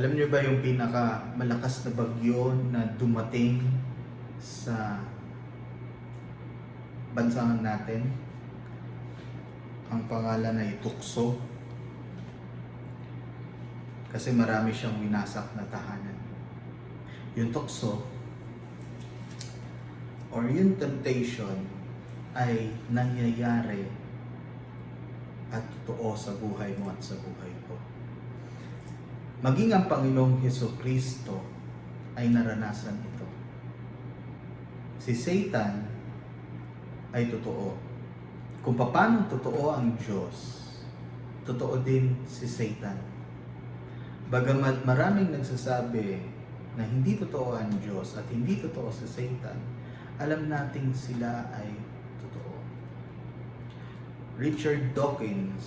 Alam niyo ba yung pinakamalakas na bagyo na dumating sa bansa natin? Ang pangalan ay tukso. Kasi marami siyang winasak na tahanan. Yung tukso or yung temptation ay nangyayari at totoo sa buhay mo at sa buhay ko. Maging ang Panginoong Hesukristo ay naranasan ito. Si Satan ay totoo. Kung paano totoo ang Diyos, totoo din si Satan. Bagamat maraming nagsasabi na hindi totoo ang Diyos at hindi totoo si Satan, alam nating sila ay totoo. Richard Dawkins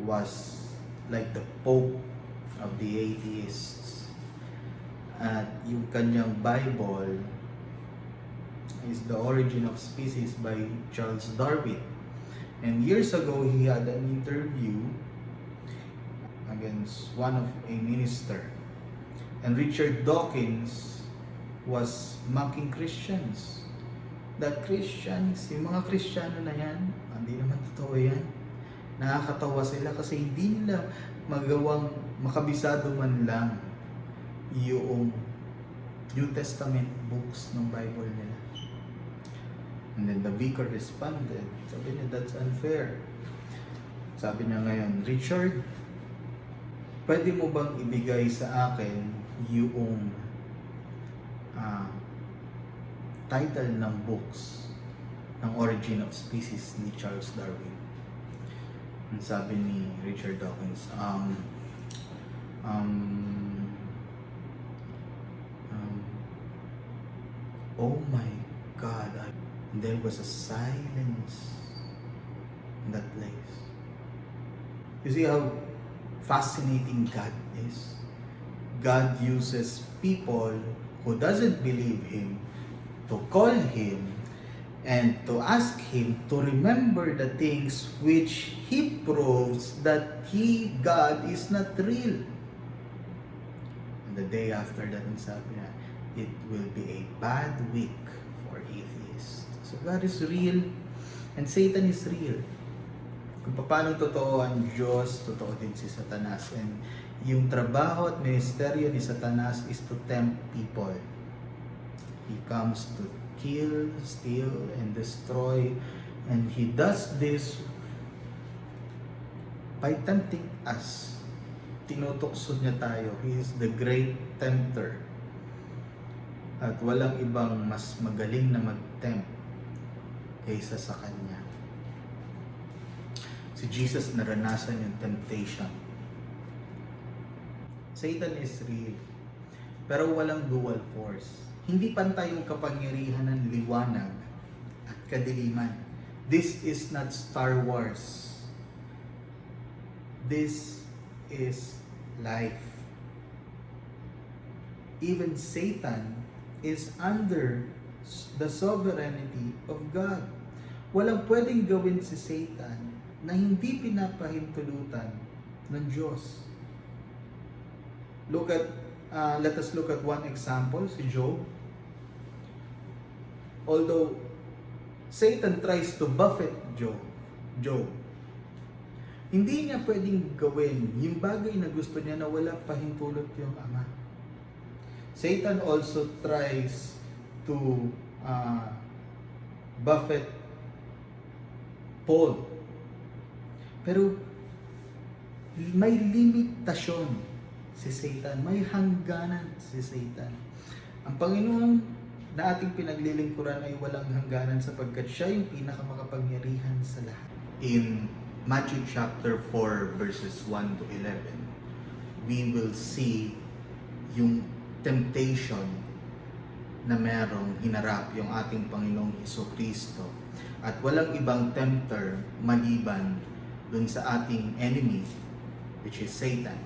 was like the Pope of the atheists. At yung kanyang Bible is The Origin of Species by Charles Darwin. And years ago, he had an interview against one of a minister. And Richard Dawkins was mocking Christians. That Christians, yung mga Kristiyano na yan, hindi naman totoo yan. Nakakatawa sila kasi hindi nila magawang makabisado man lang yung New Testament books ng Bible nila. And then the vicar responded, sabi niya, that's unfair. Sabi niya ngayon, Richard, pwede mo bang ibigay sa akin yung title ng books ng Origin of Species ni Charles Darwin? Ang sabi ni Richard Dawkins, oh my God, there was a silence in that place. You see how fascinating God is? God uses people who doesn't believe Him to call Him and to ask Him to remember the things which He proves that God is not real. And the day after that, sabi niya, it will be a bad week for atheists. So God is real and Satan is real. Kung paano totoo ang Diyos, totoo din si Satanas. And yung trabaho at ministeryo ni Satanas is to tempt people. He comes to kill, steal, and destroy. And he does this by tempting us. Tinutukso niya tayo. He is the great tempter. At walang ibang mas magaling na mag-tempt kaysa sa Kanya. Si Jesus naranasan yung temptation. Satan is real. Pero walang dual force. Hindi pantay yung kapangyarihan ng liwanag at kadiliman. This is not Star Wars. This is life. Even Satan is under the sovereignty of God. Walang pwedeng gawin si Satan na hindi pinapahintulutan ng Diyos. Let us look at one example, si Job. Although Satan tries to buffet Job, hindi niya pwedeng gawin yung bagay na gusto niya na wala pahintulot yung Ama. Satan also tries to buffet Paul. Pero may limitasyon si Satan, may hangganan si Satan. Ang Panginoon na ating pinaglilingkuran ay walang hangganan sapagkat siya yung pinakamakapangyarihan sa lahat. In Matthew chapter 4 verses 1 to 11, we will see yung temptation na merong hinarap yung ating Panginoong Hesukristo. At walang ibang tempter maliban dun sa ating enemy, which is Satan.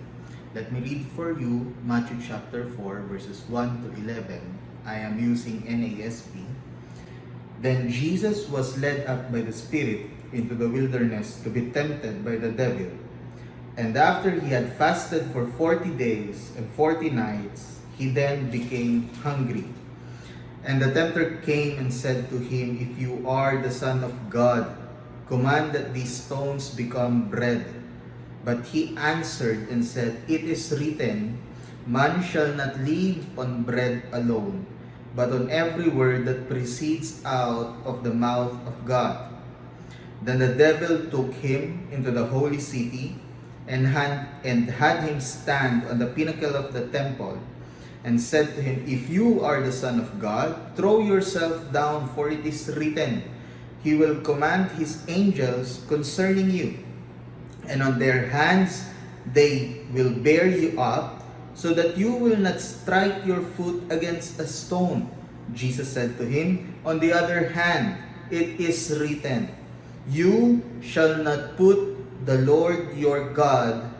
Let me read for you Matthew chapter 4 verses 1 to 11. I am using NASB. Then Jesus was led up by the Spirit into the wilderness to be tempted by the devil. And after he had fasted for 40 days and 40 nights, he then became hungry. And the tempter came and said to him, "If you are the Son of God, command that these stones become bread." But he answered and said, "It is written, man shall not live on bread alone, but on every word that proceeds out of the mouth of God." Then the devil took him into the holy city and had him stand on the pinnacle of the temple and said to him, "If you are the Son of God, throw yourself down, for it is written, He will command His angels concerning you, and on their hands they will bear you up, so that you will not strike your foot against a stone." Jesus said to him, "On the other hand, it is written, you shall not put the Lord your God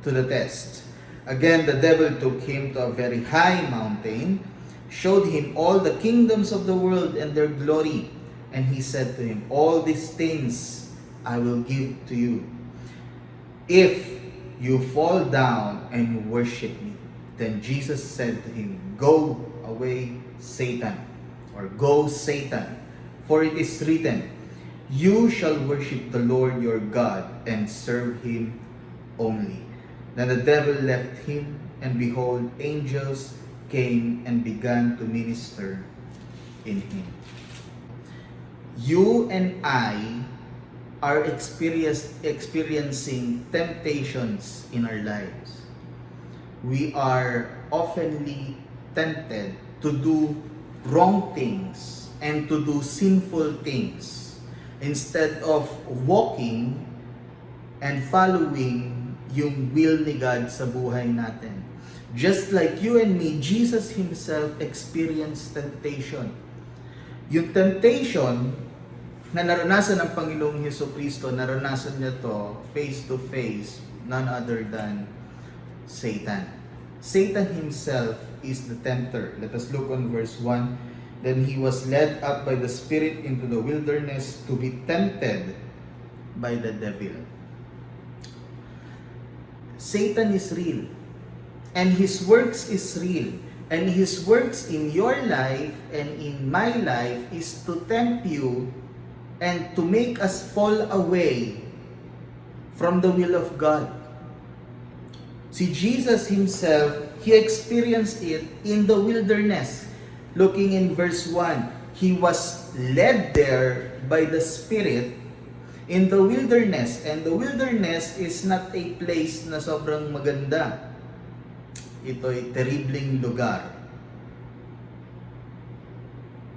to the test." Again, the devil took him to a very high mountain, showed him all the kingdoms of the world and their glory, and he said to him, "All these things I will give to you, if you fall down and worship me." Then Jesus said to him, "Go away, Satan," or "Go, Satan, for it is written, you shall worship the Lord your God and serve Him only." Then the devil left him, and behold, angels came and began to minister in him. You and I are experiencing temptations in our lives. We are oftenly tempted to do wrong things and to do sinful things, instead of walking and following yung will ni God sa buhay natin. Just like you and me, Jesus Himself experienced temptation. Yung temptation na naranasan ng Panginoong Jesucristo, naranasan niya to face to face, none other than Satan. Satan himself is the tempter. Let us look on verse 1. Then he was led up by the Spirit into the wilderness to be tempted by the devil. Satan is real, and his works is real, and his works in your life and in my life is to tempt you and to make us fall away from the will of God. See, Jesus Himself, He experienced it in the wilderness. Looking in verse 1, He was led there by the Spirit in the wilderness. And the wilderness is not a place na sobrang maganda. Ito'y terribling lugar.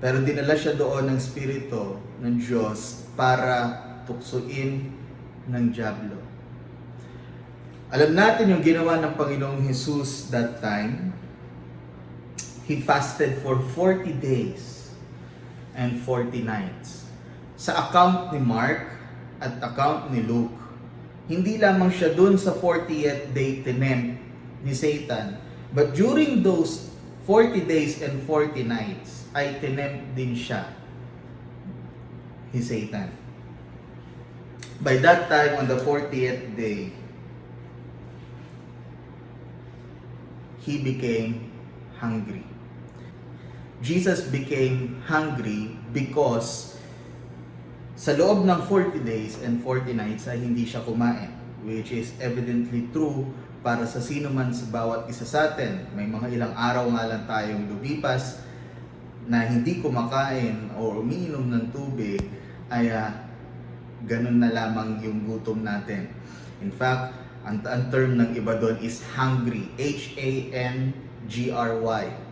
Pero dinala siya doon ng Espiritu ng Diyos para tuksuin ng dyablo. Alam natin yung ginawa ng Panginoong Jesus that time. He fasted for 40 days and 40 nights. Sa account ni Mark at account ni Luke, hindi lamang siya dun sa 40th day tinempt ni Satan, but during those 40 days and 40 nights, ay tinempt din siya ni Satan. By that time, on the 40th day, he became hungry. Jesus became hungry because sa loob ng 40 days and 40 nights ay hindi siya kumain, which is evidently true para sa sino man sa bawat isa sa atin. May mga ilang araw nga lang tayong lumipas na hindi kumakain o umiinom ng tubig, ay ganun na lamang yung gutom natin. In fact, ang term ng iba doon is hungry, H-A-N-G-R-Y.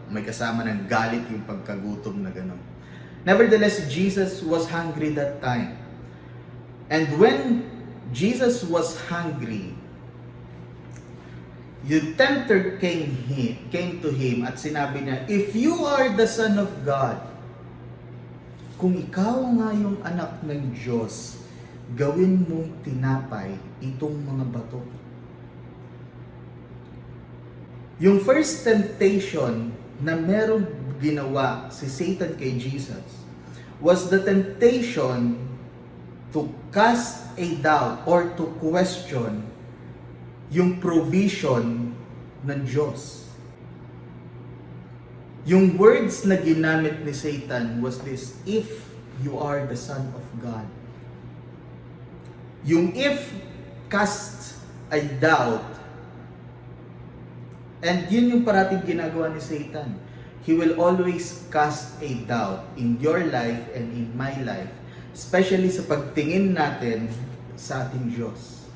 May kasama ng galit yung pagkagutom na gano'n. Nevertheless, Jesus was hungry that time. And when Jesus was hungry, the tempter came to him at sinabi niya, "If you are the Son of God, kung ikaw nga yung anak ng Diyos, gawin mong tinapay itong mga bato." Yung first temptation na merong ginawa si Satan kay Jesus was the temptation to cast a doubt or to question yung provision ng Diyos. Yung words na ginamit ni Satan was this, if you are the Son of God. Yung if cast a doubt, and yun yung parating ginagawa ni Satan. He will always cast a doubt in your life and in my life, especially sa pagtingin natin sa ating Diyos.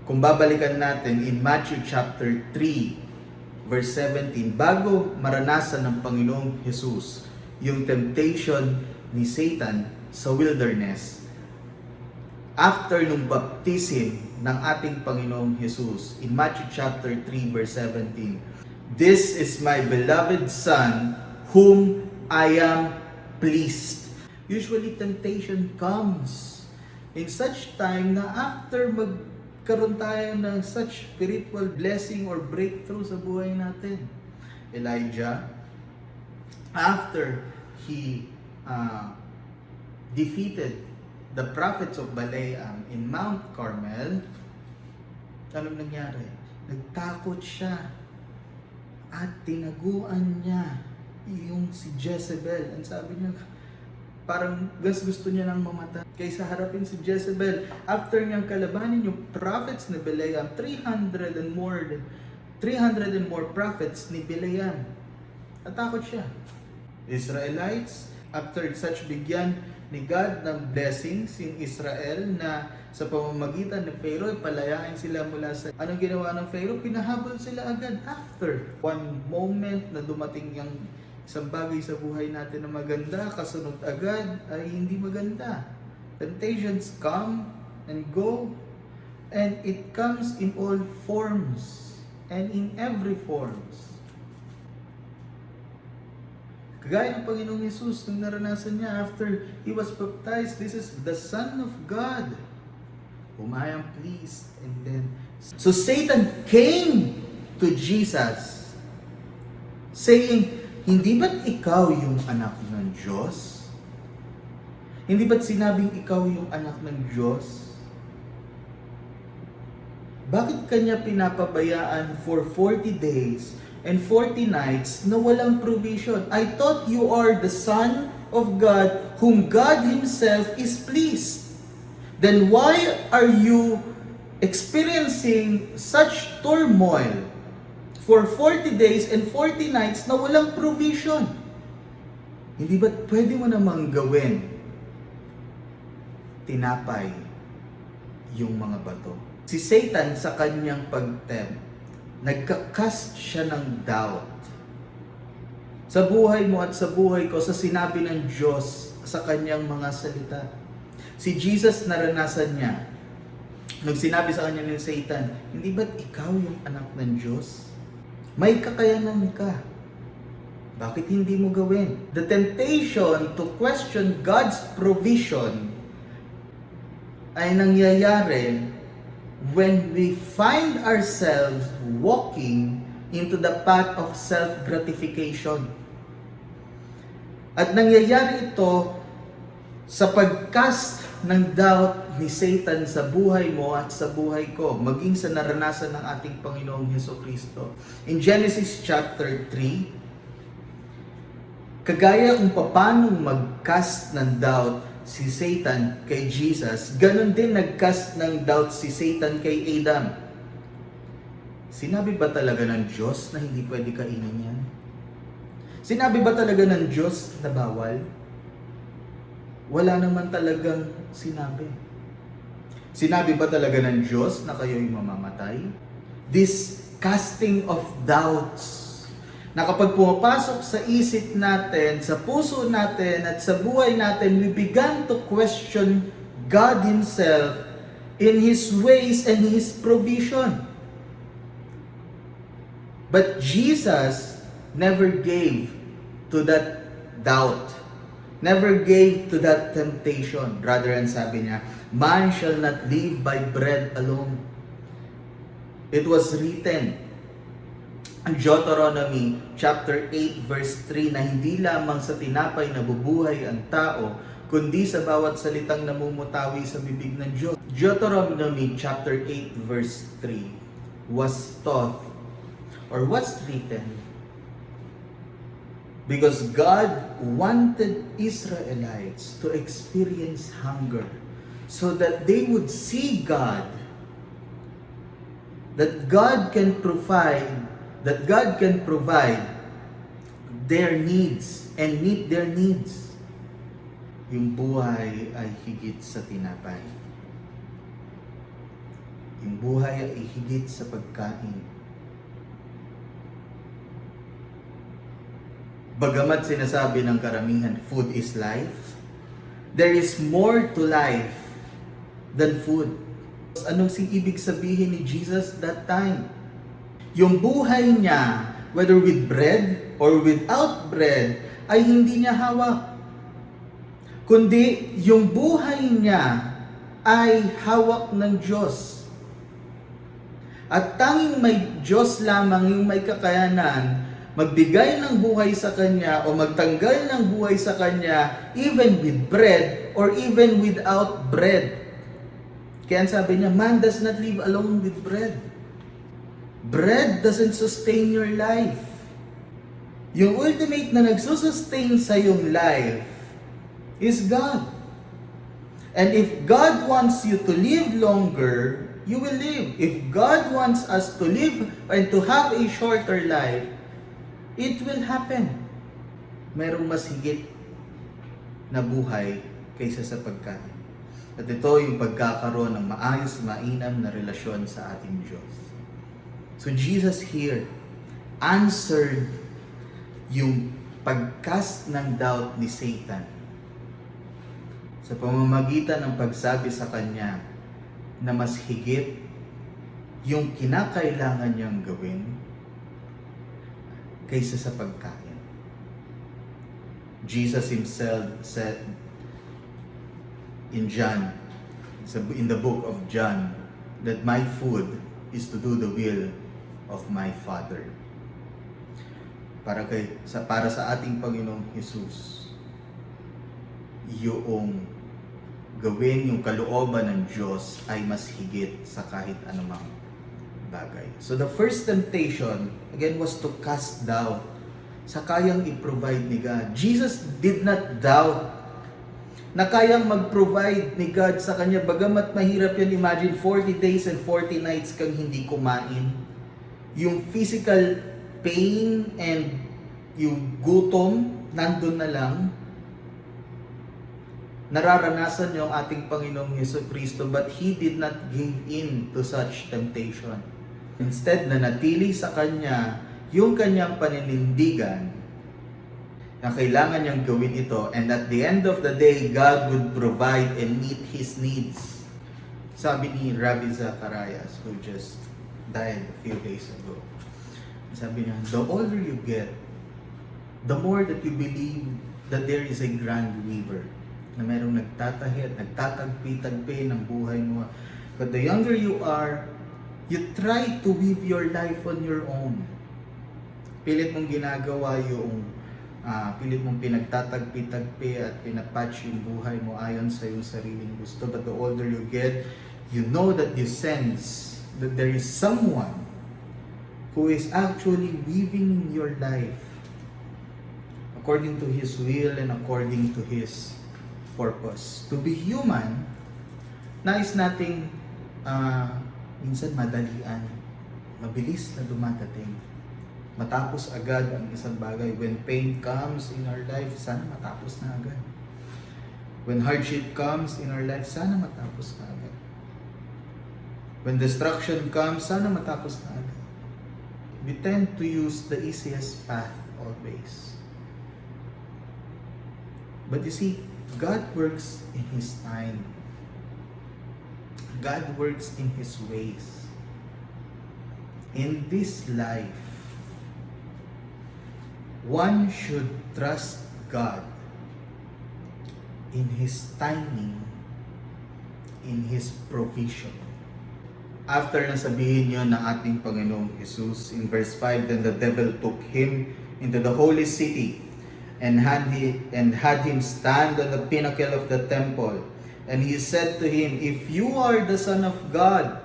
Kung babalikan natin in Matthew chapter 3, verse 17, bago maranasan ng Panginoong Jesus yung temptation ni Satan sa wilderness, after nung baptism ng ating Panginoong Jesus, in Matthew chapter 3, verse 17, "This is my beloved Son, whom I am pleased." Usually, temptation comes in such time na after magkaroon tayo ng such spiritual blessing or breakthrough sa buhay natin. Elijah, after he defeated the prophets of Balaam in Mount Carmel, anong nangyari? Nagtakot siya at tinaguan niya yung si Jezebel. Ang sabi niya, parang gusto niya nang mamatay kaysa harapin si Jezebel. After niyang kalabanin yung prophets ni Balaam, 300 and more prophets ni Balaam, natakot siya. Israelites, after such bigyan ni God ng blessings in Israel na sa pamamagitan ng Pharaoh, palayain sila mula sa... Anong ginawa ng Pharaoh? Pinahabol sila agad after one moment na dumating yung isang bagay sa buhay natin na maganda, kasunod agad ay hindi maganda. Temptations come and go, and it comes in all forms and in every forms. Kagaya ng Panginoong Jesus, nung naranasan niya after He was baptized, this is the Son of God, whom I am pleased. And then, so Satan came to Jesus, saying, hindi ba't ikaw yung anak ng Diyos? Hindi ba't sinabing ikaw yung anak ng Diyos? Bakit kanya pinapabayaan for 40 days and 40 nights na walang provision? I thought you are the Son of God, whom God Himself is pleased. Then why are you experiencing such turmoil for 40 days and 40 nights na walang provision? Hindi ba't pwede mo namang gawin tinapay yung mga bato? Si Satan sa kanyang pagtempt, nagkakast siya ng doubt sa buhay mo at sa buhay ko, sa sinabi ng Diyos sa kanyang mga salita. Si Jesus, naranasan niya nung sinabi sa kanya ng Satan, hindi ba't ikaw yung anak ng Diyos? May kakayanan ka. Bakit hindi mo gawin? The temptation to question God's provision ay nangyayari when we find ourselves walking into the path of self-gratification. At nangyayari ito sa pagcast ng doubt ni Satan sa buhay mo at sa buhay ko, maging sa naranasan ng ating Panginoong Hesukristo. In Genesis chapter 3, kagaya kung paano mag-cast ng doubt si Satan kay Jesus, ganun din nag-cast ng doubt si Satan kay Adam. Sinabi ba talaga ng Diyos na hindi pwede kainin yan? Sinabi ba talaga ng Diyos na bawal? Wala naman talagang sinabi. Sinabi ba talaga ng Diyos na kayo'y mamamatay? This casting of doubts, na kapag pumapasok sa isip natin, sa puso natin, at sa buhay natin, we began to question God Himself in His ways and His provision. But Jesus never gave to that doubt, never gave to that temptation. Rather, ang sabi niya, man shall not live by bread alone. It was written, Deuteronomy chapter 8 verse 3, na hindi lamang sa tinapay nabubuhay ang tao, kundi sa bawat salitang namumutawi sa bibig ng Diyos. Deuteronomy chapter 8 verse 3 was taught or was written because God wanted Israelites to experience hunger so that they would see God, that God can provide their needs and meet their needs. Yung buhay ay higit sa tinapay. Yung buhay ay higit sa pagkain. Bagamat sinasabi ng karamihan, food is life, there is more to life than food. Anong ibig sabihin ni Jesus that time? Yung buhay niya, whether with bread or without bread, ay hindi niya hawak. Kundi yung buhay niya ay hawak ng Diyos. At tanging may Diyos lamang yung may kakayanan magbigay ng buhay sa Kanya o magtanggal ng buhay sa Kanya even with bread or even without bread. Kaya sabi niya, man does not live alone with bread. Bread doesn't sustain your life. Yung ultimate na nagsusustain sa iyong life is God. And if God wants you to live longer, you will live. If God wants us to live and to have a shorter life, it will happen. Merong mas higit na buhay kaysa sa pagkain. At ito yung pagkakaroon ng maayos, mainam na relasyon sa ating Diyos. So Jesus here answered yung pagcast ng doubt ni Satan sa pamamagitan ng pagsabi sa kanya na mas higit yung kinakailangan niyang gawin kaysa sa pagkain. Jesus himself said in the book of John, that my food is to do the will of my Father. Para sa ating Panginoong Jesus, yung gawin yung kalooban ng Diyos ay mas higit sa kahit anumang bagay. So the first temptation, again, was to cast doubt sa kayang i-provide ni God. Jesus did not doubt na kayang mag-provide ni God sa kanya. Bagamat mahirap yan, imagine 40 days and 40 nights kang hindi kumain. Yung physical pain and yung gutom, nandun na lang. Nararanasan yung ating Panginoong Jesucristo, but He did not give in to such temptation. Instead, nanatili sa Kanya yung Kanyang paninindigan na kailangan niyang gawin ito, and at the end of the day, God would provide and meet His needs. Sabi ni Rabbi Zacharias, who just died a few days ago, sabi niya, the older you get, the more that you believe that there is a grand river, na merong nagtatahid, nagtatagpi-tagpi ng buhay mo. But the younger you are, you try to live your life on your own. Pilit mong ginagawa yung pilit mong pinagtatagpi-tagpi at pinapatch yung buhay mo ayon sa iyong sariling gusto. But the older you get, you know that you sense that there is someone who is actually living your life according to His will and according to His purpose. To be human, nais nating minsan madalian, mabilis na dumadating. Matapos agad ang isang bagay. When pain comes in our life, sana matapos na agad. When hardship comes in our life, sana matapos na agad. When destruction comes, sana matapos na agad. We tend to use the easiest path always. But you see, God works in His time. God works in His ways. In this life, one should trust God in His timing, in His provision. After na sabihin niyo ng ating Panginoong Jesus in verse 5, then the devil took Him into the holy city and had him stand on the pinnacle of the temple. And he said to him, "If you are the Son of God,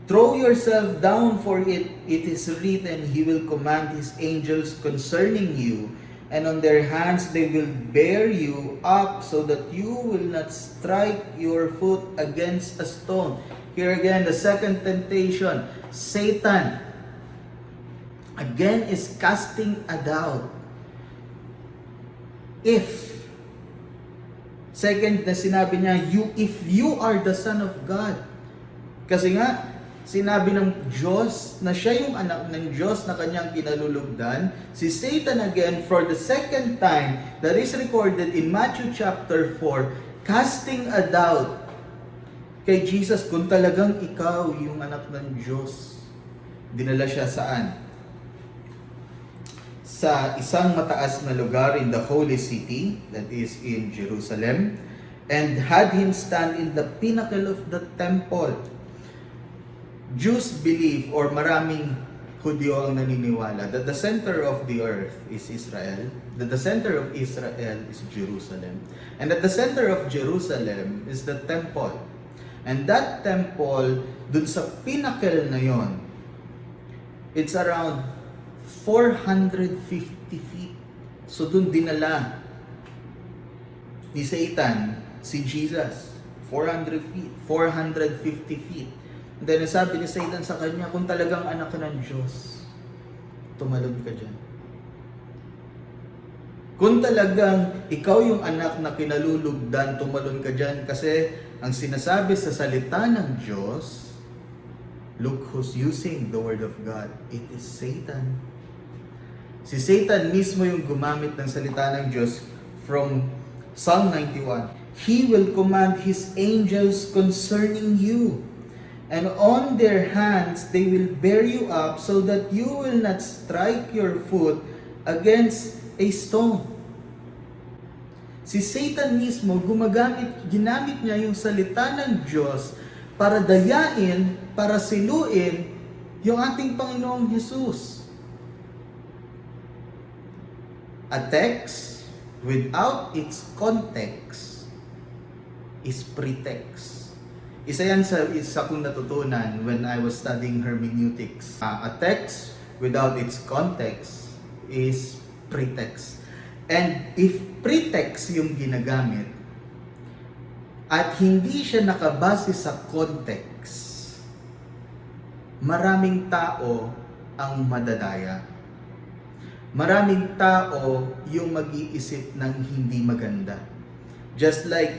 throw yourself down, for it is written, He will command His angels concerning you, and on their hands they will bear you up, so that you will not strike your foot against a stone." Here again, the second temptation. Satan, again, is casting a doubt. Second na sinabi niya, if you are the Son of God. Kasi nga, sinabi ng Diyos na siya yung anak ng Diyos na kanyang kinalulugdan. Si Satan again, for the second time, that is recorded in Matthew chapter 4, casting a doubt kay Jesus kung talagang ikaw yung anak ng Diyos. Dinala siya saan? Sa isang mataas na lugar in the holy city, that is in Jerusalem, and had him stand in the pinnacle of the temple. Jews believe, or maraming Hudyo ang naniniwala, that the center of the earth is Israel, that the center of Israel is Jerusalem, and that the center of Jerusalem is the temple. And that temple, dun sa pinnacle na yon, it's around 450 feet. So dun dinala ni Satan si Jesus. 400 feet, 450 feet. And then sabi ni Satan sa kanya, kung talagang anak ka ng Diyos, tumalon ka dyan. Kung talagang ikaw yung anak na kinalulugdan, tumalon ka dyan. Kasi ang sinasabi sa salita ng Diyos, look who's using the word of God. It is Satan. Si Satan mismo yung gumamit ng salita ng Diyos from Psalm 91. He will command His angels concerning you, and on their hands they will bear you up, so that you will not strike your foot against a stone. Si Satan mismo ginamit niya yung salita ng Diyos para dayain, para siluin yung ating Panginoong Jesus. A text without its context is pretext. Isa yan sa kong natutunan when I was studying hermeneutics. A text without its context is pretext. And if pretext yung ginagamit at hindi siya nakabase sa context, maraming tao ang madadaya. Maraming tao yung mag-iisip ng hindi maganda. Just like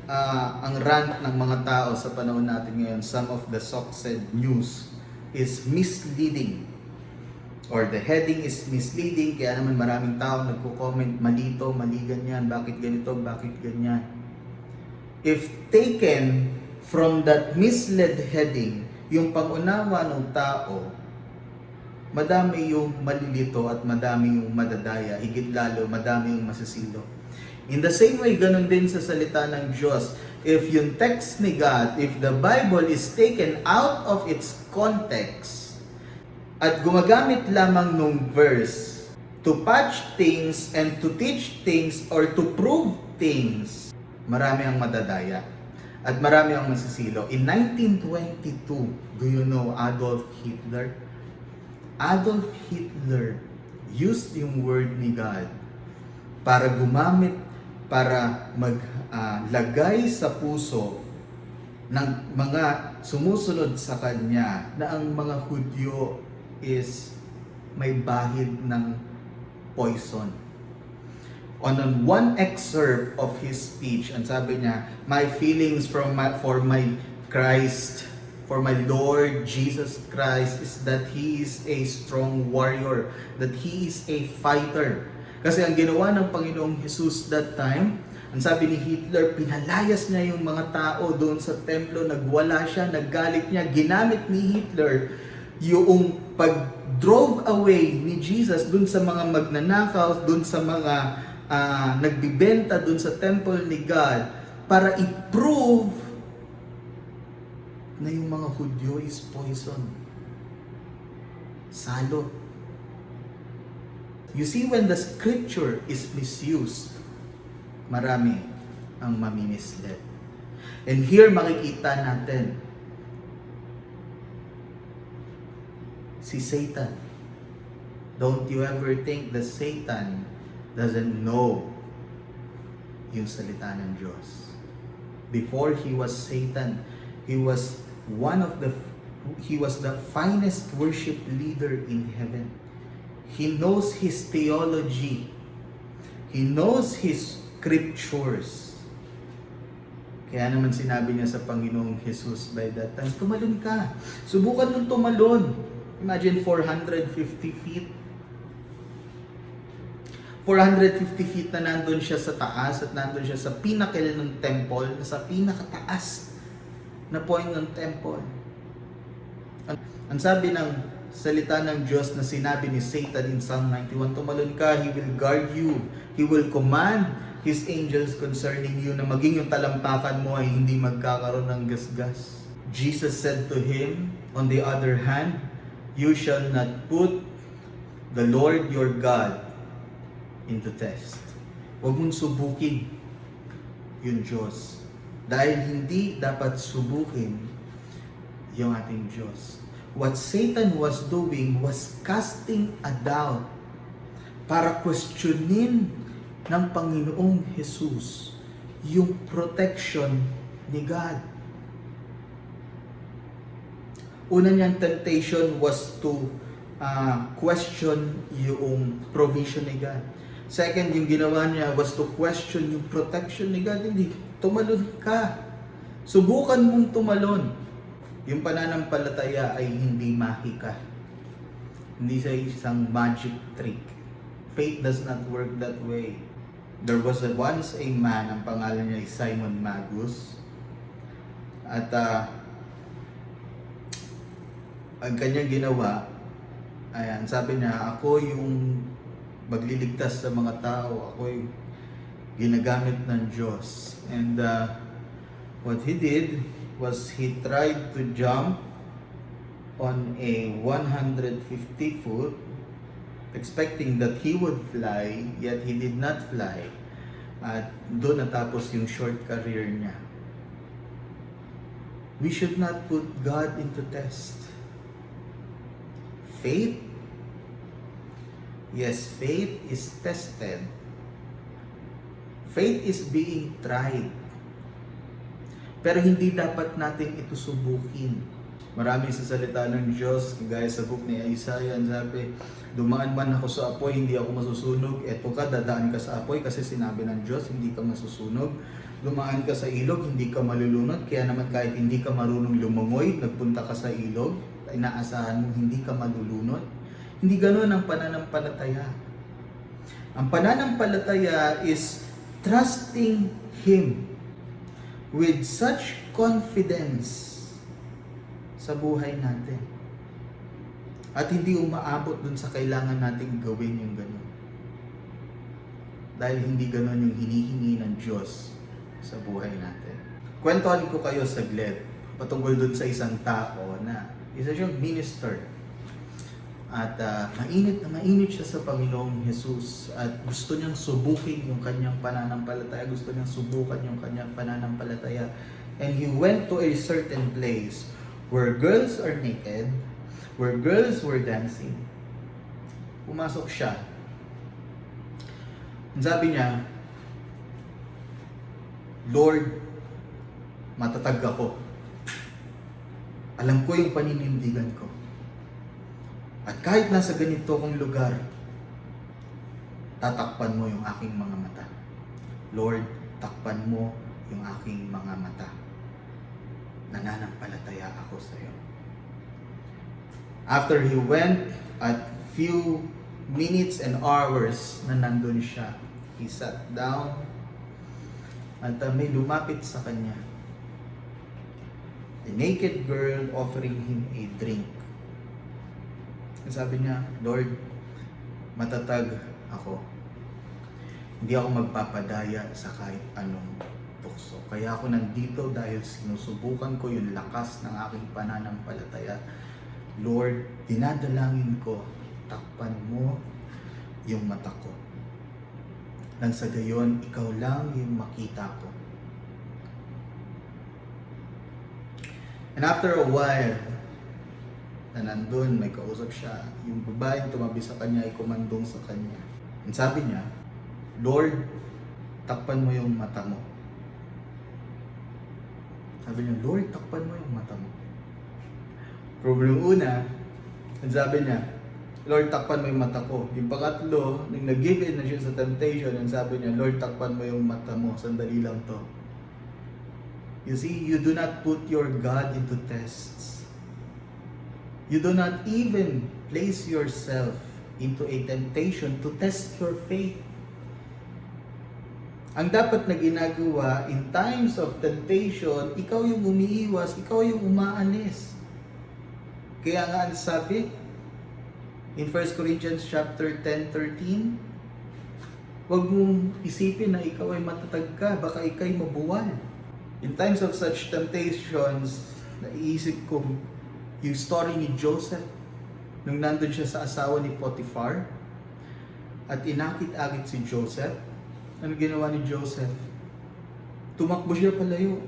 ang rant ng mga tao sa panahon natin ngayon, some of the succeed news is misleading. Or the heading is misleading, kaya naman maraming tao nagko-comment, mali to, mali ganyan, bakit ganito, bakit ganyan. If taken from that misled heading, yung pangunawa ng tao, madami yung malilito at madami yung madadaya, higit lalo, madami yung masisilo. In the same way, ganun din sa salita ng Diyos. If yung text ni God, if the Bible is taken out of its context, at gumagamit lamang nung verse to patch things and to teach things or to prove things, marami ang madadaya at marami ang masisilo. In 1922, do you know Adolf Hitler? Adolf Hitler used yung word ni God para maglagay sa puso ng mga sumusunod sa kanya na ang mga Hudyo is may bahid ng poison. On one excerpt of his speech, ang sabi niya, my feelings for my Christ, for my Lord Jesus Christ is that He is a strong warrior, that He is a fighter. Kasi ang ginawa ng Panginoong Jesus that time, ang sabi ni Hitler, pinalayas niya yung mga tao doon sa templo, nagwala siya, naggalit niya, ginamit ni Hitler yung pag-drove away ni Jesus doon sa mga magnanakaw, doon sa mga nagbibenta doon sa temple ni God, para i-prove na yung mga Hudyo is poison. Salot. You see, when the scripture is misused, marami ang mamimislead. And here makikita natin si Satan. Don't you ever think that Satan doesn't know yung salita ng Diyos? Before he was Satan, he was the finest worship leader in heaven. He knows his theology. He knows his scriptures. Kaya naman sinabi niya sa Panginoong Jesus by that time, tumalon ka. Subukan mong tumalon. Imagine 450 feet. 450 feet na nandun siya sa taas at nandun siya sa pinnacle ng temple, sa pinakataas na point ng temple. Ang sabi ng salita ng Diyos na sinabi ni Satan in Psalm 91, tumalon ka, He will guard you. He will command His angels concerning you na maging yung talampakan mo ay hindi magkakaroon ng gasgas. Jesus said to him, on the other hand, you shall not put the Lord your God into test. Huwag mong subukin yung Diyos. Dahil hindi dapat subukin yung ating Diyos. What Satan was doing was casting a doubt para questionin ng Panginoong Jesus yung protection ni God. Una niyang temptation was to question yung provision ni God. Second, yung ginawa niya was to question yung protection ni God. Hindi, tumalon ka. Subukan mong tumalon. Yung pananampalataya ay hindi mahika. Hindi sa isang magic trick. Faith does not work that way. There was once a man, ang pangalan niya ay Simon Magus. At ang kanyang ginawa, ayan, sabi niya, ako yung magliligtas sa mga tao. Ako yung ginagamit ng Diyos. And what he did was he tried to jump on a 150 foot, expecting that he would fly, yet he did not fly. At doon natapos yung short career niya. We should not put God into test. Faith, yes, faith is tested. Faith is being tried. Pero hindi dapat natin ito subukin. Marami sa salita ng Diyos, gaya sa book ni Isaiah, sabi, dumaan man ako sa apoy, hindi ako masusunog. Eto ka, dadaan ka sa apoy kasi sinabi ng Diyos, hindi ka masusunog. Dumaan ka sa ilog, hindi ka malulunod. Kaya naman kahit hindi ka marunong lumangoy, nagpunta ka sa ilog, inaasahan mo hindi ka malulunod. Hindi ganoon ang pananampalataya. Ang pananampalataya is trusting Him with such confidence sa buhay natin. At hindi umaabot dun sa kailangan nating gawin yung gano'n. Dahil hindi gano'n yung hinihingi ng Diyos sa buhay natin. Kwentuhan ko kayo saglit patungkol dun sa isang tao na isa siyang minister. At mainit siya sa Panginoong Jesus at gusto niyang subukin yung kanyang pananampalataya, gusto niyang subukan yung kanyang pananampalataya. And he went to a certain place where girls are naked, where girls were dancing. Pumasok siya. Sabi niya, Lord, matatag ako. Alam ko yung paninindigan ko. At kahit nasa ganito kong lugar, tatakpan mo yung aking mga mata. Lord, takpan mo yung aking mga mata. Nananampalataya ako sa iyo. After he went, at few minutes and hours na nandun siya, he sat down at may lumapit sa kanya. A naked girl offering him a drink. Sabi niya, Lord, matatag ako. Hindi ako magpapadaya sa kahit anong tukso. Kaya ako nandito dahil sinusubukan ko yung lakas ng aking pananampalataya. Lord, dinadalangin ko, takpan mo yung mata ko. Nang sa gayon, ikaw lang yung makita ko. And after a while, na nandun, may kausap siya, yung babaeng tumabi sa kanya ay kumandong sa kanya. And sabi niya, Lord, takpan mo yung mata mo. Sabi niya, Lord, takpan mo yung mata mo. Problem una, and sabi niya, Lord, takpan mo yung mata ko. Yung pangatlo, nung nag-give in na siya sa temptation, and sabi niya, Lord, takpan mo yung mata mo. Sandali lang to. You see, you do not put your God into tests. You do not even place yourself into a temptation to test your faith. Ang dapat na ginagawa in times of temptation, ikaw yung umiiwas, ikaw yung umaalis. Kaya nga sabi, in 1 Corinthians chapter 10:13, huwag mong isipin na ikaw ay matatag ka, baka ikaw'y mabuwal. In times of such temptations, naiisip ko yung story ni Joseph, nung nandun siya sa asawa ni Potiphar, at inakit-akit si Joseph. Ano ginawa ni Joseph? Tumakbo siya palayo.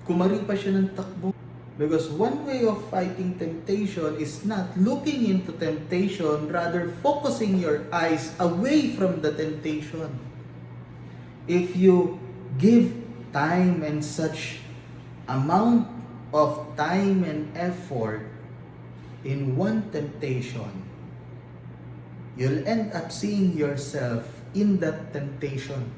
Kumari pa siya ng takbo. Because one way of fighting temptation is not looking into temptation, rather focusing your eyes away from the temptation. If you give time and such amount of time and effort in one temptation, you'll end up seeing yourself in that temptation.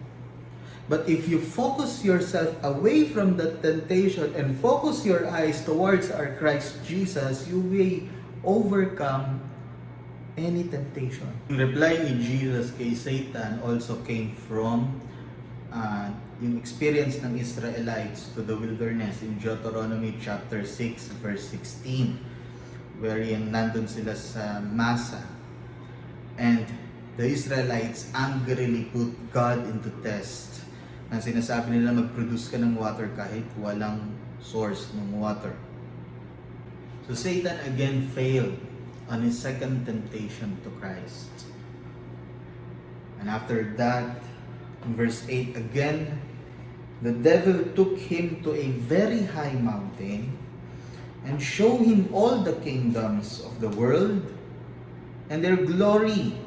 But if you focus yourself away from that temptation and focus your eyes towards our Christ Jesus, you will overcome any temptation. The reply ni Jesus kay Satan also came from yung experience ng Israelites to the wilderness in Deuteronomy chapter 6 verse 16, wherein nandun sila sa Masa, and the Israelites angrily put God into test. Na sinasabi nila mag-produce ka ng water kahit walang source ng water. So Satan again failed on his second temptation to Christ. And after that, in verse 8 again, the devil took him to a very high mountain and showed him all the kingdoms of the world and their glory.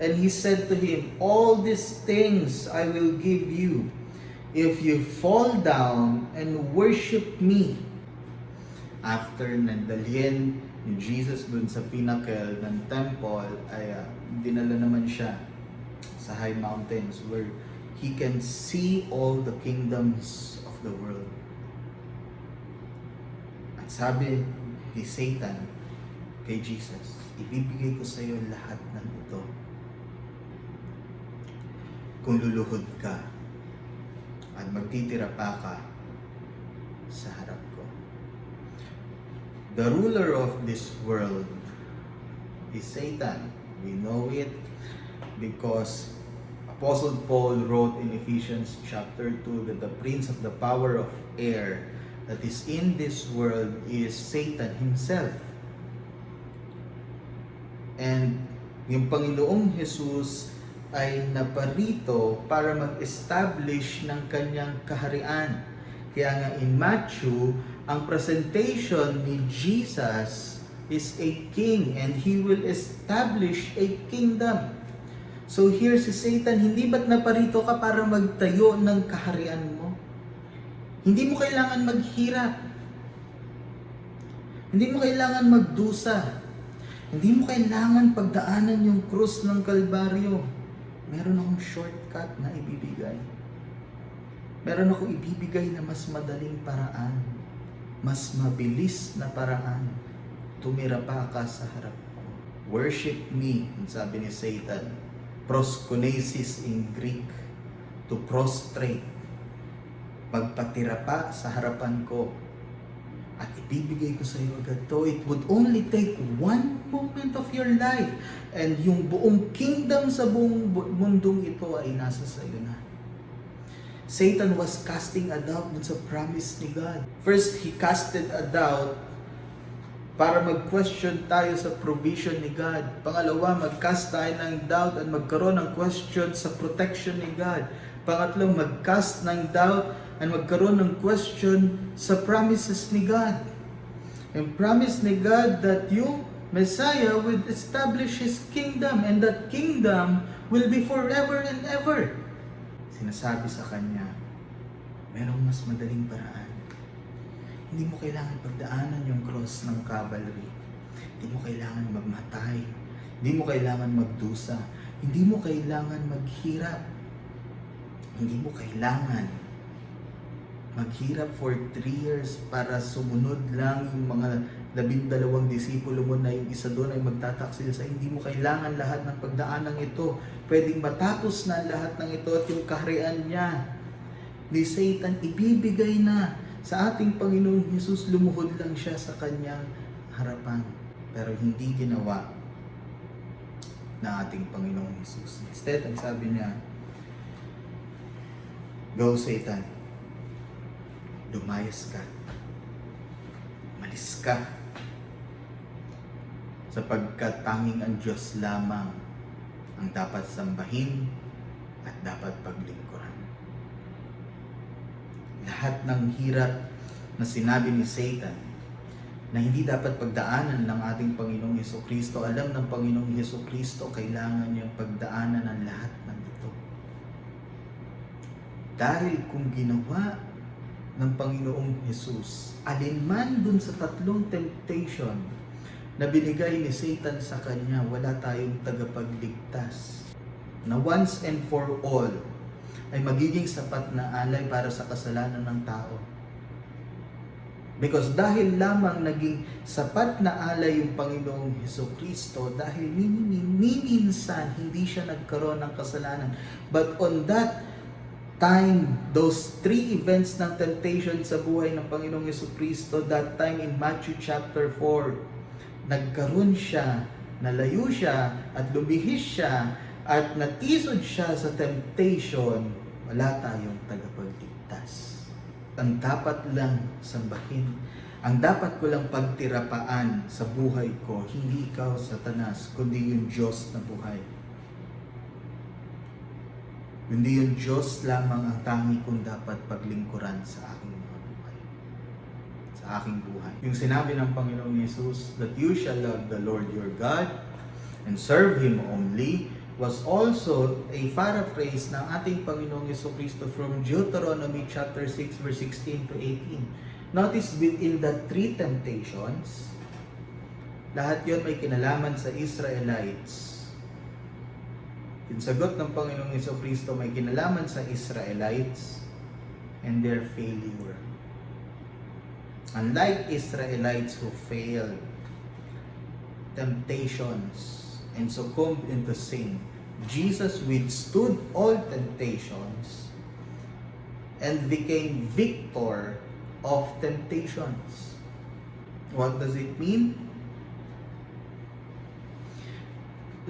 And he said to him, all these things I will give you if you fall down and worship me. After nandalhin ni Jesus dun sa pinnacle ng temple, ay dinala naman siya sa high mountains where he can see all the kingdoms of the world. At sabi ni Satan kay Jesus, ibibigay ko sa iyo lahat ng ito kung luluhod ka at magtitira pa ka sa harap ko. The ruler of this world is Satan. We know it because Apostle Paul wrote in Ephesians chapter 2 that the prince of the power of air that is in this world is Satan himself. And yung Panginoong Jesus ay naparito para mag-establish ng kanyang kaharian. Kaya nga in Matthew, ang presentation ni Jesus is a king and he will establish a kingdom. So here si Satan, hindi ba't naparito ka para magtayo ng kaharian mo? Hindi mo kailangan maghirap. Hindi mo kailangan magdusa. Hindi mo kailangan pagdaanan yung krus ng Kalbaryo. Meron akong shortcut na ibibigay. Meron akong ibibigay na mas madaling paraan. Mas mabilis na paraan. Tumira pa ka sa harap ko. Worship me, sabi ni Satan. Proskonesis in Greek, to prostrate. Pagpatira pa sa harapan ko at ibibigay ko sa iyo agad to. It would only take one moment of your life and yung buong kingdom sa buong mundong ito ay nasa sa iyo na. Satan was casting a doubt dun sa promise ni God. First, he casted a doubt para mag-question tayo sa provision ni God. Pangalawa, mag-cast tayo ng doubt at magkaroon ng question sa protection ni God. Pangatlo, mag-cast ng doubt at magkaroon ng question sa promises ni God. Yung promise ni God that yung Messiah will establish His kingdom and that kingdom will be forever and ever. Sinasabi sa Kanya, merong mas madaling paraan. Hindi mo kailangan pagdaanan yung cross ng Calvary. Hindi mo kailangan magmatay. Hindi mo kailangan magdusa. Hindi mo kailangan maghirap. Hindi mo kailangan maghirap for 3 years para sumunod lang yung mga 12 disipulo mo na yung isa doon ay magtataksil sa hindi mo kailangan lahat ng pagdaanan ito. Pwedeng matapos na lahat ng ito at yung kaharian niya ni Satan ibibigay na sa ating Panginoong Hesus. Lumuhod lang siya sa kanyang harapan. Pero hindi ginawa ng ating Panginoong Hesus. Instead, ang sabi niya, "Go, Satan. Lumayas ka. Malis ka. Sapagkat tanging ang Diyos lamang ang dapat sambahin at dapat paglingkuran." Lahat ng hirap na sinabi ni Satan na hindi dapat pagdaanan ng ating Panginoong Hesukristo, alam ng Panginoong Hesukristo kailangan niyang pagdaanan ng lahat ng ito. Dahil kung ginawa ng Panginoong Hesus alinman dun sa 3 temptation na binigay ni Satan sa kanya, wala tayong tagapagligtas na once and for all ay magiging sapat na alay para sa kasalanan ng tao. Because dahil lamang naging sapat na alay yung Panginoong Hesukristo, dahil minsan hindi siya nagkaroon ng kasalanan. But on that time, those 3 events ng temptation sa buhay ng Panginoong Hesukristo, that time in Matthew chapter 4, nagkaroon siya, nalayo siya, at lumihis siya, at natisod siya sa temptation, wala tayong tagapagligtas. Ang dapat lang sambahin, ang dapat ko lang pagtirapaan sa buhay ko, hindi ikaw, Satanas, kundi yung Diyos na buhay. Hindi yung Diyos lamang ang tangi kong dapat paglingkuran sa aking mga buhay. Sa aking buhay. Yung sinabi ng Panginoong Yesus, that you shall love the Lord your God and serve Him only, was also a paraphrase ng ating Panginoong Jesucristo from Deuteronomy chapter 6 verse 16 to 18. Notice within the 3 temptations, lahat yon may kinalaman sa Israelites. Yung sagot ng Panginoong Jesucristo may kinalaman sa Israelites and their failure. Unlike Israelites who failed temptations and succumbed into sin, Jesus withstood all temptations and became victor of temptations. What does it mean?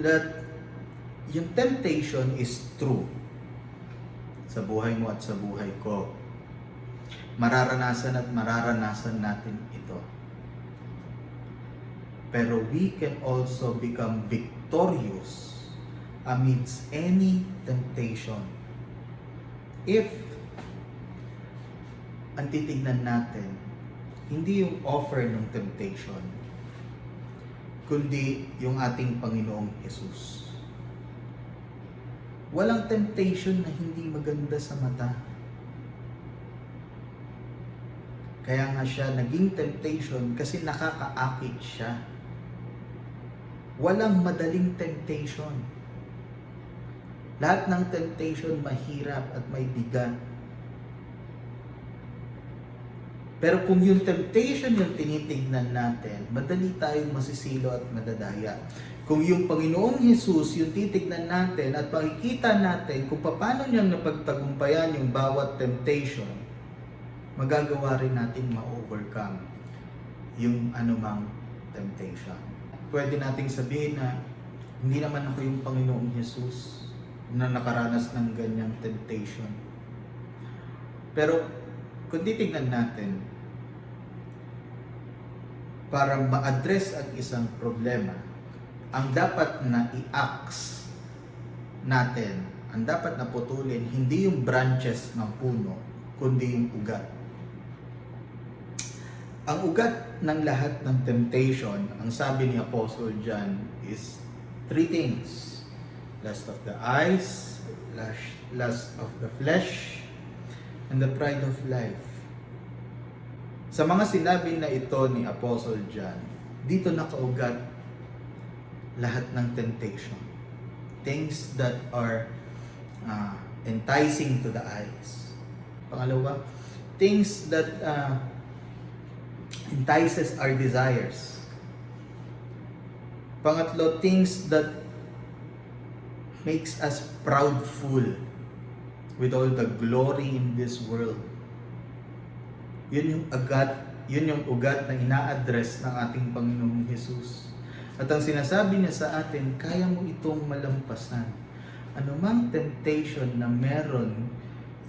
That yung temptation is true sa buhay mo at sa buhay ko. Mararanasan at mararanasan natin ito. Pero we can also become victorious amidst any temptation if ang titignan natin hindi yung offer ng temptation kundi yung ating Panginoong Hesus. Walang temptation na hindi maganda sa mata. Kaya nga siya naging temptation kasi nakakaakit siya. Walang madaling temptation. Lahat ng temptation mahirap at may bigat. Pero kung yung temptation yung tinitignan natin, madali tayong masisilo at madadaya. Kung yung Panginoong Hesus yung titignan natin at makikita natin kung paano niyang napagtagumpayan yung bawat temptation, magagawa rin natin ma-overcome yung anumang temptation. Pwede nating sabihin na hindi naman ako yung Panginoong Hesus na nakaranas ng ganyang temptation. Pero kung titignan natin, para ma-address ang isang problema, ang dapat na i-axe natin, ang dapat na putulin, hindi yung branches ng puno, kundi yung ugat. Ang ugat ng lahat ng temptation, ang sabi ni Apostle John, is three things: lust of the eyes, lust of the flesh, and the pride of life. Sa mga sinabi na ito ni Apostle John, dito nakaugat lahat ng temptation. Things that are enticing to the eyes. Pangalawa, things that entices our desires. Pangatlo, things that makes us proudful with all the glory in this world. Yun yung ugat na ina-address ng ating Panginoong Jesus. At ang sinasabi niya sa atin, kaya mo itong malampasan. Anumang temptation na meron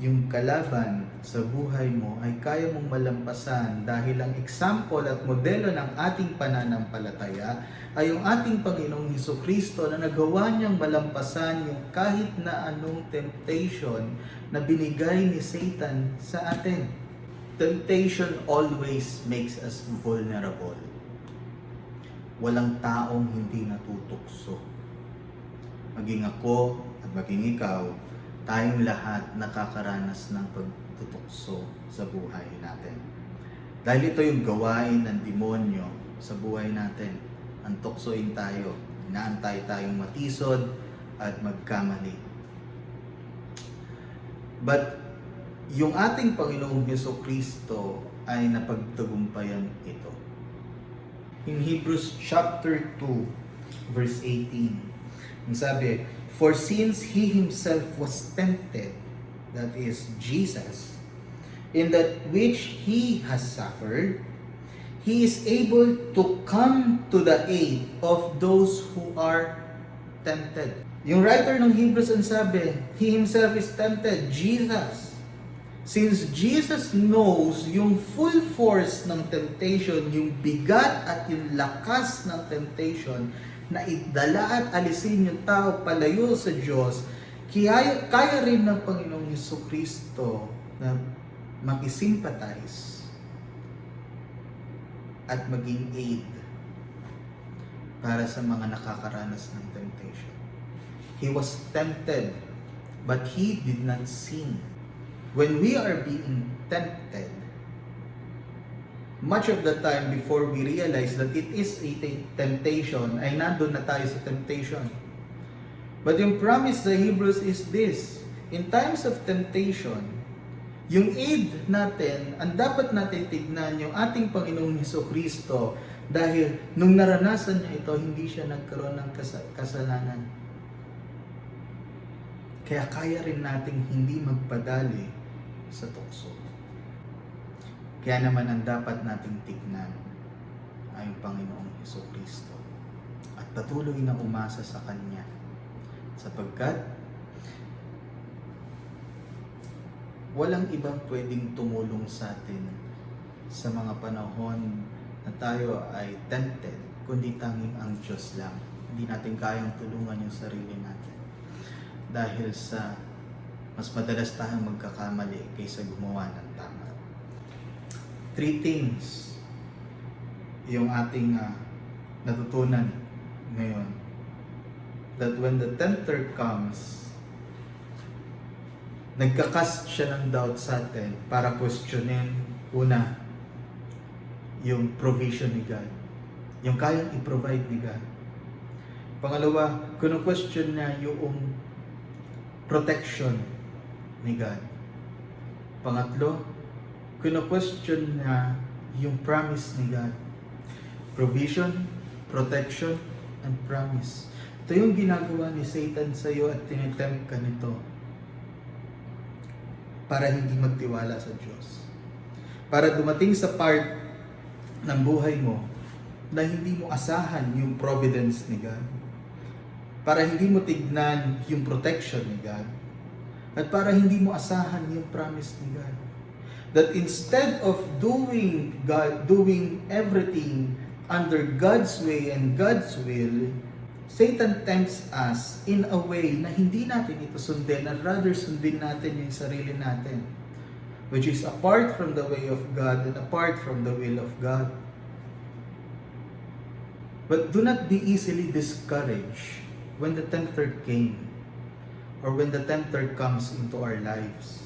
yung kalaban sa buhay mo ay kaya mong malampasan dahil ang example at modelo ng ating pananampalataya ay yung ating Panginoong Hesukristo na nagawa niyang malampasan yung kahit na anong temptation na binigay ni Satan sa atin. Temptation always makes us vulnerable. Walang taong hindi natutukso. Maging ako at maging ikaw, tayong lahat nakakaranas ng pagtutukso sa buhay natin. Dahil ito yung gawain ng demonyo sa buhay natin. Ang tuksoin tayo, inaantay tayong matisod at magkamali. But yung ating Panginoong Hesukristo ay napagtagumpayan ito. In Hebrews chapter 2, verse 18, ang sabi, "For since He Himself was tempted," that is Jesus, "in that which He has suffered, He is able to come to the aid of those who are tempted." Yung writer ng Hebrews ang sabi, He Himself is tempted, Jesus. Since Jesus knows yung full force ng temptation, yung bigat at yung lakas ng temptation na idala at alisin yung tao palayo sa Diyos, kaya rin ng Panginoong Hesukristo na makisympathize at maging aid para sa mga nakakaranas ng temptation. He was tempted, but He did not sin. When we are being tempted, much of the time before we realize that it is a temptation, ay nandun na tayo sa temptation. But yung promise sa Hebrews is this: in times of temptation, yung aid natin, ang dapat natin tignan yung ating Panginoong Hesukristo, dahil nung naranasan niya ito, hindi siya nagkaroon ng kasalanan. Kaya kaya rin nating hindi magpadali sa tukso. Kaya naman ang dapat nating tignan ay ang Panginoong Hesukristo at patuloy na umasa sa Kanya, sapagkat walang ibang pwedeng tumulong sa atin sa mga panahon na tayo ay tempted, kundi tanging ang Diyos lang. Hindi natin kayang tulungan yung sarili natin dahil sa mas madalas tayong magkakamali kaysa gumawa ng tama. Three things yung ating natutunan ngayon. That when the tempter comes, nagkakast siya ng doubt sa atin para questionin, una, yung provision ni God. Yung kayang i-provide ni God. Pangalawa, kino-question niya yung protection ni God. Pangatlo, kino-question niya yung promise ni God. Provision, protection, and promise. Ito yung ginagawa ni Satan sa iyo at tinitempt ka nito para hindi magtiwala sa Diyos. Para dumating sa part ng buhay mo na hindi mo asahan yung providence ni God. Para hindi mo tignan yung protection ni God. At para hindi mo asahan yung promise ni God. That instead of doing everything under God's way and God's will, Satan tempts us in a way na hindi natin ito sundin, and rather sundin natin yung sarili natin, which is apart from the way of God and apart from the will of God. But do not be easily discouraged when the tempter came, or when the tempter comes into our lives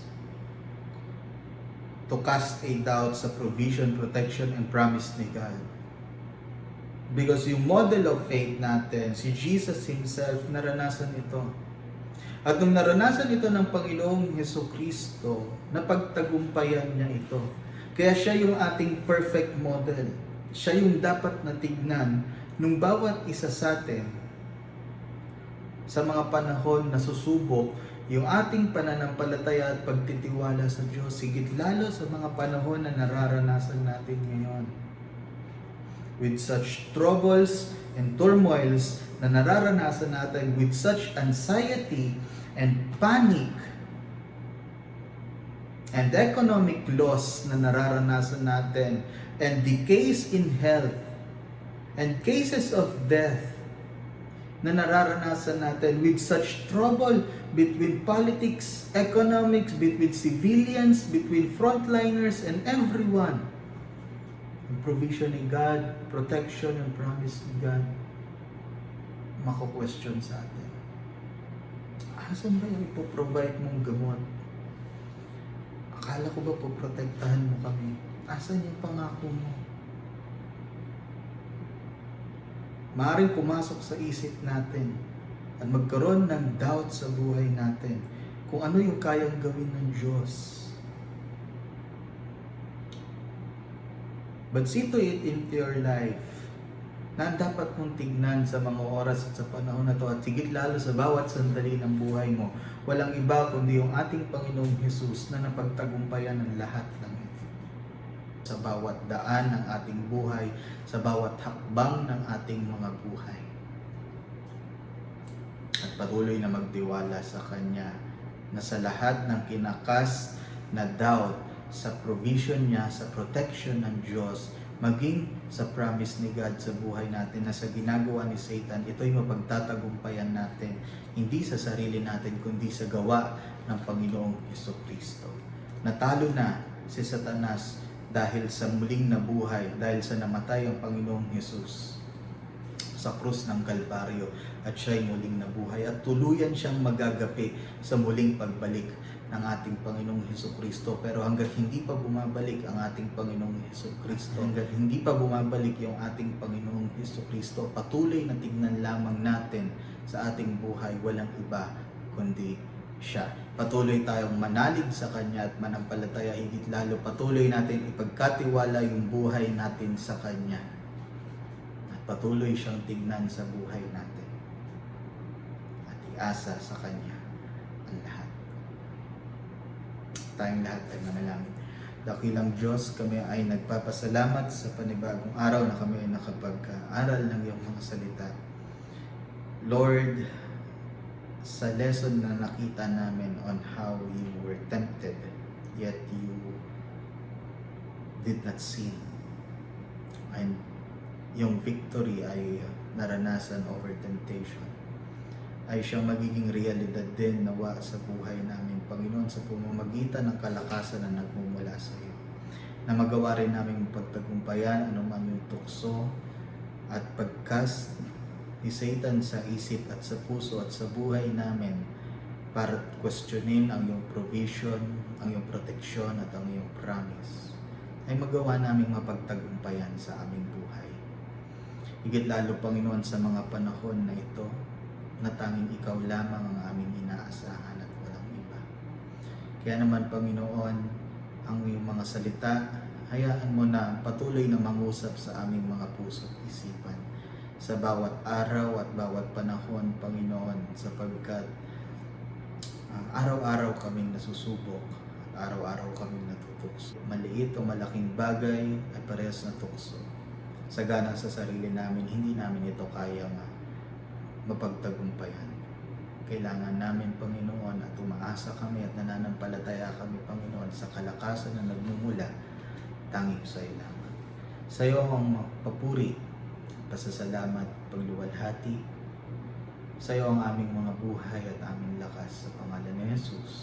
to cast a doubt sa provision, protection, and promise ni God. Because yung model of faith natin, si Jesus Himself, naranasan ito. At nung naranasan ito ng Panginoong Jesucristo, napagtagumpayan niya ito. Kaya siya yung ating perfect model. Siya yung dapat na tignan nung bawat isa sa atin sa mga panahon na susubok yung ating pananampalataya at pagtitiwala sa Diyos, higit lalo sa mga panahon na nararanasan natin ngayon. With such troubles and turmoils na nararanasan natin, with such anxiety and panic and economic loss na nararanasan natin, and decays in health and cases of death na nararanasan natin, with such trouble between politics, economics, between civilians, between frontliners, and everyone. Yung provision ni God, protection and promise ni God, mako-question sa atin. Asan ba yung ipoprovide mong gamot? Akala ko ba poprotektahan mo kami? Asan yung pangako mo? Maaaring pumasok sa isip natin at magkaroon ng doubt sa buhay natin kung ano yung kayang gawin ng Diyos. But see to it into your life na dapat mong tignan sa mga oras at sa panahon na to, at higit lalo sa bawat sandali ng buhay mo, walang iba kundi yung ating Panginoong Jesus na napagtagumpayan ng lahat ng ito. Sa bawat daan ng ating buhay, sa bawat hakbang ng ating mga buhay. At patuloy na magtiwala sa Kanya na sa lahat ng kinakas na doubt, sa provision niya, sa protection ng Diyos, maging sa promise ni God sa buhay natin, na sa ginagawa ni Satan, ito'y mapagtatagumpayan natin, hindi sa sarili natin, kundi sa gawa ng Panginoong Jesucristo. Natalo na si Satanas dahil sa muling nabuhay, dahil sa namatay ang Panginoong Jesus sa krus ng Kalbaryo, at siya'y muling nabuhay, at tuluyan siyang magagapi sa muling pagbalik ng ating Panginoong Jesucristo. Pero hanggat hindi pa bumabalik ang ating Panginoong Jesucristo, hanggat hindi pa bumabalik yung ating Panginoong Jesucristo, patuloy na tignan lamang natin sa ating buhay, walang iba kundi siya. Patuloy tayong manalig sa Kanya at manampalataya, higit lalo patuloy natin ipagkatiwala yung buhay natin sa Kanya. At patuloy siyang tignan sa buhay natin. At iasa sa Kanya ang lahat. Tayong lahat ay manalangin. Dakilang Diyos, kami ay nagpapasalamat sa panibagong araw na kami ay nakapag-aral ng iyong mga salita. Lord, sa lesson na nakita namin on how you were tempted, yet you did not sin. And yung victory ay naranasan over temptation, ay siyang magiging realidad din nawa sa buhay namin, Panginoon, sa pamamagitan ng kalakasan na nagmumula sa iyo. Na magawa rin namin pagtagumpayan anuman yung tukso at pagcast ni Satan sa isip at sa puso at sa buhay namin para questionin ang iyong provision, ang iyong proteksyon at ang iyong promise, ay magawa namin mapagtagumpayan sa aming buhay. Higit lalo, Panginoon, sa mga panahon na ito, na tanging ikaw lamang ang aming inaasahan at walang iba. Kaya naman, Panginoon, ang iyong mga salita, hayaan mo na patuloy na mangusap sa aming mga puso at isipan sa bawat araw at bawat panahon, Panginoon, sapagkat araw-araw kaming nasusubok at araw-araw kaming natutukso. Maliit o malaking bagay ay parehas na tukso. Sagana sa sarili namin, hindi namin ito kayang mapagtagumpayan. Kailangan namin, Panginoon, at umaasa kami at nananampalataya kami, Panginoon, sa kalakasan na nagmumula tanging sa iyo lamang. Sa iyo ang papuri pasasalamat, pagluwalhati. Sa iyo ang aming mga buhay at aming lakas sa pangalan ni Jesus.